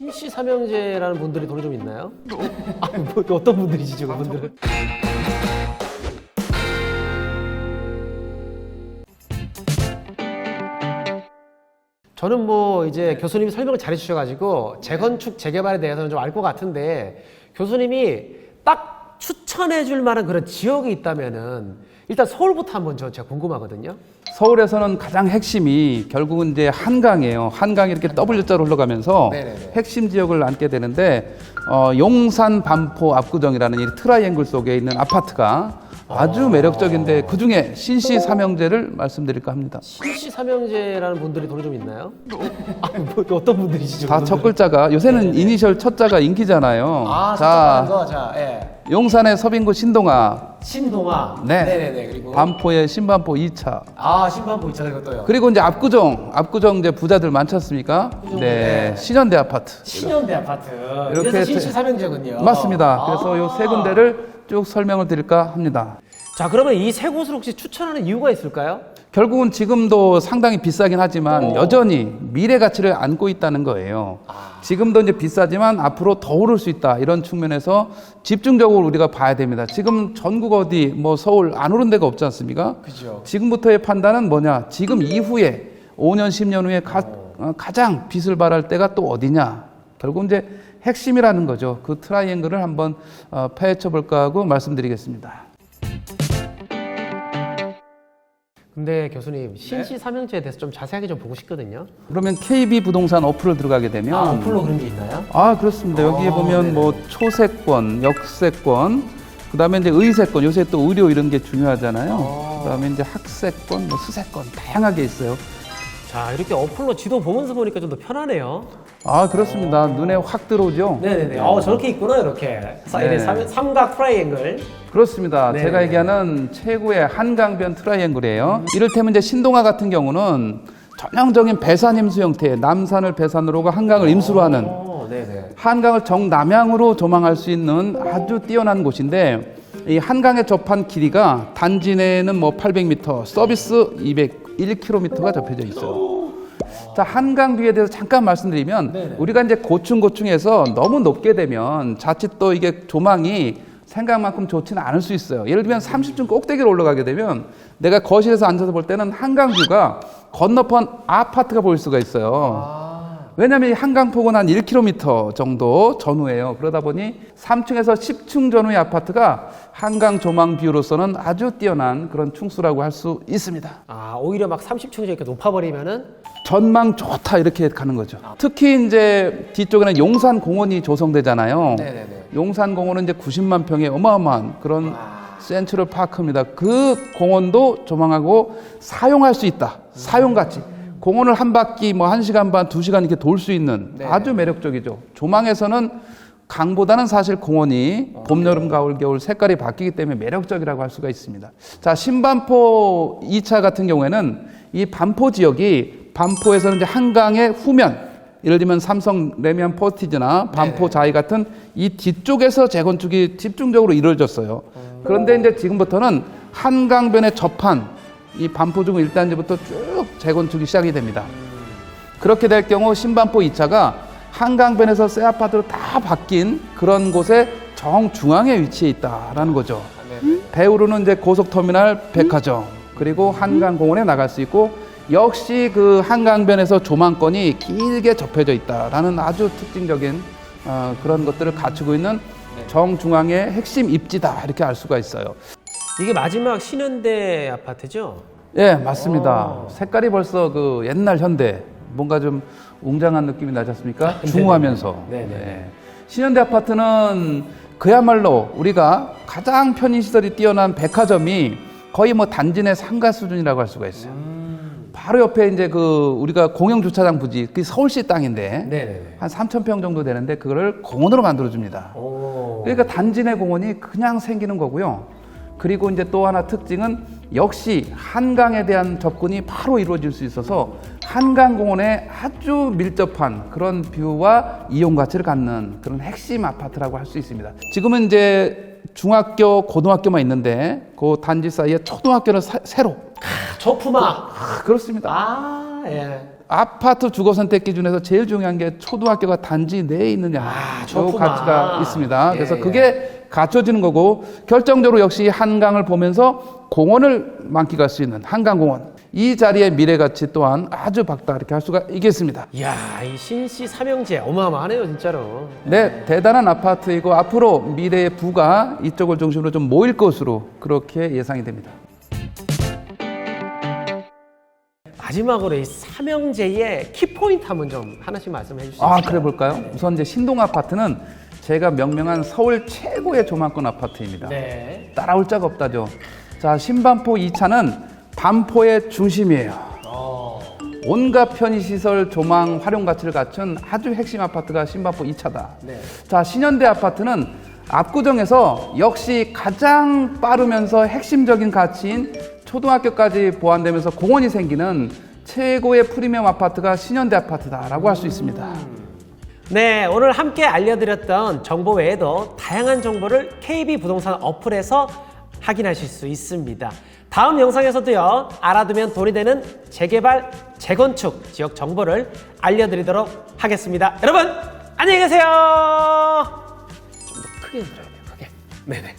신씨 삼형제라는 분들이 돈이 좀 있나요? 아, 뭐, 어떤 분들이지 지금 분들은? 저는 뭐 이제 교수님이 설명을 잘 해주셔가지고 재건축 재개발에 대해서는 좀 알 것 같은데 교수님이 딱 추천해줄 만한 그런 지역이 있다면은 일단 서울부터 한번 제가 궁금하거든요. 서울에서는 가장 핵심이 결국은 이제 한강이에요. 한강이 이렇게 W자로 흘러가면서 네네네. 핵심 지역을 안게 되는데 용산 반포 압구정이라는 이 트라이앵글 속에 있는 아파트가 아주 매력적인데 그 중에 신씨 삼형제를 말씀드릴까 합니다. 신씨 삼형제라는 분들이 돈이 좀 있나요? 아, 뭐, 어떤 분들이지 지금 다 분들은? 첫 글자가 요새는 이니셜 첫 자가 인기잖아요. 아, 자, 거, 자, 예. 용산의 서빙구 신동아, 신동아. 네. 네네네. 그리고 반포의 신반포 2차. 아, 신반포 있잖아요, 이것도요. 그리고 이제 압구정 이제 부자들 많지 않습니까? 압구정, 네, 네. 신현대 아파트. 신현대 아파트. 이렇게 그래서 신씨 삼형제군요. 맞습니다. 그래서 요 세 군데를 쭉 설명을 드릴까 합니다. 자, 그러면 이 세 곳을 혹시 추천하는 이유가 있을까요? 결국은 지금도 상당히 비싸긴 하지만 여전히 미래 가치를 안고 있다는 거예요. 지금도 이제 비싸지만 앞으로 더 오를 수 있다. 이런 측면에서 집중적으로 우리가 봐야 됩니다. 지금 전국 어디 뭐 서울 안 오른 데가 없지 않습니까? 그죠. 지금부터의 판단은 뭐냐? 지금 이후에 5년, 10년 후에 가장 빛을 발할 때가 또 어디냐? 결국 이제 핵심이라는 거죠. 그 트라이앵글을 한번 파헤쳐 볼까 하고 말씀드리겠습니다. 근데 교수님, 신씨 삼형제에 대해서 좀 자세하게 좀 보고 싶거든요. 그러면 KB 부동산 어플을 들어가게 되면 아, 어플로 그런 게 있나요? 아, 그렇습니다. 여기에 보면 네네. 뭐 초세권, 역세권, 그다음에 이제 의세권, 요새 또 의료 이런 게 중요하잖아요. 그다음에 이제 학세권, 뭐 수세권 다양하게 있어요. 자, 이렇게 어플로 지도 보면서 보니까 좀 더 편하네요. 아, 그렇습니다. 눈에 확 들어오죠. 네네네. 저렇게 있구나, 이렇게. 사이드에 네. 삼각 트라이앵글. 그렇습니다. 네. 제가 얘기하는 최고의 한강변 트라이앵글이에요. 이를테면 이제 신동아 같은 경우는 전형적인 배산 임수 형태의 남산을 배산으로 가 한강을 임수로 하는 네네. 한강을 정남향으로 조망할 수 있는 아주 뛰어난 곳인데 이 한강에 접한 길이가 단지 내에는 뭐 800m, 서비스 201km가 접혀져 있어요. 자, 한강뷰에 대해서 잠깐 말씀드리면 네네. 우리가 이제 고층고층에서 너무 높게 되면 자칫 또 이게 조망이 생각만큼 좋지는 않을 수 있어요. 예를 들면 30층 꼭대기로 올라가게 되면 내가 거실에서 앉아서 볼 때는 한강뷰가 건너편 아파트가 보일 수가 있어요. 왜냐하면 이 한강폭은 한 1km 정도 전후예요. 그러다 보니 3층에서 10층 전후의 아파트가 한강 조망 뷰로서는 아주 뛰어난 그런 충수라고 할 수 있습니다. 아, 오히려 막 30층 이렇게 높아버리면은 전망 좋다 이렇게 가는 거죠. 특히 이제 뒤쪽에는 용산공원이 조성되잖아요. 네네네. 용산공원은 이제 90만 평의 어마어마한 그런 센트럴 파크입니다. 그 공원도 조망하고 사용할 수 있다. 사용가치. 공원을 한 바퀴 뭐 1시간 반, 2시간 이렇게 돌 수 있는 네. 아주 매력적이죠. 조망에서는 강보다는 사실 공원이 봄, 여름, 가을, 겨울 색깔이 바뀌기 때문에 매력적이라고 할 수가 있습니다. 자, 신반포 2차 같은 경우에는 이 반포 지역이 반포에서는 이제 한강의 후면, 예를 들면 삼성 레미안 포스티지나 반포 자이 같은 이 뒤쪽에서 재건축이 집중적으로 이루어졌어요. 그런데 이제 지금부터는 한강변에 접한 이 반포 중 1단지부터 쭉 재건축이 시작이 됩니다. 그렇게 될 경우 신반포 2차가 한강변에서 새 아파트로 다 바뀐 그런 곳에 정중앙에 위치해 있다라는 거죠. 배후로는 이제 고속터미널, 백화점, 그리고 한강공원에 나갈 수 있고 역시 그 한강변에서 조망권이 길게 접혀져 있다라는 아주 특징적인 그런 것들을 갖추고 있는 정중앙의 핵심 입지다 이렇게 알 수가 있어요. 이게 마지막 신현대 아파트죠? 예, 맞습니다. 색깔이 벌써 그 옛날 현대, 뭔가 좀 웅장한 느낌이 나지 않습니까? 중후하면서. 네네. 네. 신현대 아파트는 그야말로 우리가 가장 편의시설이 뛰어난 백화점이 거의 뭐 단지 내 상가 수준이라고 할 수가 있어요. 바로 옆에 이제 그 우리가 공영주차장 부지, 그게 서울시 땅인데 네네네. 한 3,000평 정도 되는데 그거를 공원으로 만들어줍니다. 그러니까 단지 내 공원이 그냥 생기는 거고요. 그리고 이제 또 하나 특징은 역시 한강에 대한 접근이 바로 이루어질 수 있어서 한강공원에 아주 밀접한 그런 뷰와 이용 가치를 갖는 그런 핵심 아파트라고 할 수 있습니다. 지금은 이제 중학교, 고등학교만 있는데 그 단지 사이에 초등학교를 새로 저품아. 그렇습니다. 아, 예. 아파트 주거 선택 기준에서 제일 중요한 게 초등학교가 단지 내에 있느냐. 요 좋구나. 가치가 있습니다. 예, 그래서 예. 그게 갖춰지는 거고 결정적으로 역시 한강을 보면서 공원을 만끽할 수 있는 한강공원. 이 자리의 미래 가치 또한 아주 밝다 이렇게 할 수가 있겠습니다. 이야, 이 신시 삼형제 어마어마하네요, 진짜로. 네, 대단한 아파트이고 앞으로 미래의 부가 이쪽을 중심으로 좀 모일 것으로 그렇게 예상이 됩니다. 마지막으로 이 삼형제의 키포인트 한번 좀 하나씩 말씀해 주시죠. 아, 그래 볼까요? 우선 이제 신동 아파트는 제가 명명한 서울 최고의 조망권 아파트입니다. 네. 따라올 자가 없다죠. 자, 신반포 2차는 반포의 중심이에요. 온갖 편의시설, 조망, 활용 가치를 갖춘 아주 핵심 아파트가 신반포 2차다. 네. 자, 신현대 아파트는 압구정에서 역시 가장 빠르면서 핵심적인 가치인 초등학교까지 보완되면서 공원이 생기는 최고의 프리미엄 아파트가 신현대 아파트다라고 할 수 있습니다. 네, 오늘 함께 알려드렸던 정보 외에도 다양한 정보를 KB부동산 어플에서 확인하실 수 있습니다. 다음 영상에서도요, 알아두면 돈이 되는 재개발, 재건축 지역 정보를 알려드리도록 하겠습니다. 여러분, 안녕히 계세요. 좀 더 크게 들어야 돼요, 크게. 네네.